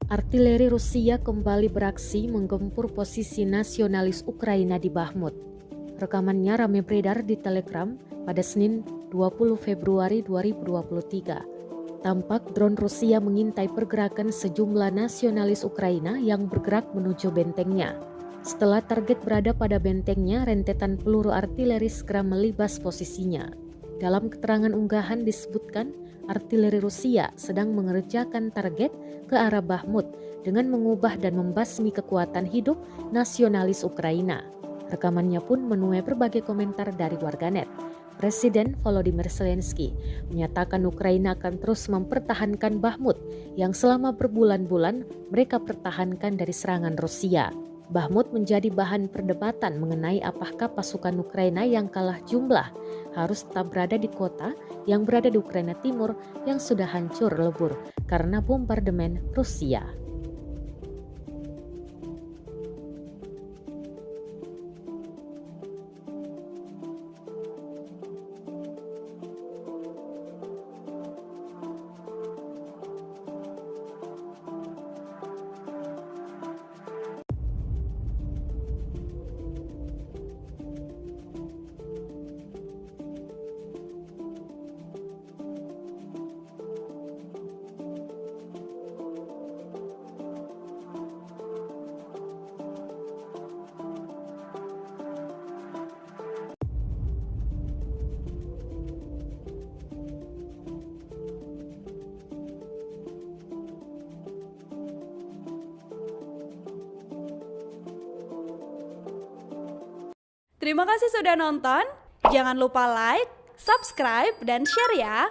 Artileri Rusia kembali beraksi menggempur posisi nasionalis Ukraina di Bakhmut. Rekamannya ramai beredar di Telegram pada Senin 20 Februari 2023. Tampak drone Rusia mengintai pergerakan sejumlah nasionalis Ukraina yang bergerak menuju bentengnya. Setelah target berada pada bentengnya, rentetan peluru artileri segera melibas posisinya. Dalam keterangan unggahan disebutkan, artileri Rusia sedang mengerjakan target ke arah Bakhmut dengan mengubah dan membasmi kekuatan hidup nasionalis Ukraina. Rekamannya pun menuai berbagai komentar dari warganet. Presiden Volodymyr Zelensky menyatakan Ukraina akan terus mempertahankan Bakhmut yang selama berbulan-bulan mereka pertahankan dari serangan Rusia. Bakhmut menjadi bahan perdebatan mengenai apakah pasukan Ukraina yang kalah jumlah harus tetap berada di kota yang berada di Ukraina Timur yang sudah hancur lebur karena bombardemen Rusia. Terima kasih sudah nonton. Jangan lupa like, subscribe, dan share ya.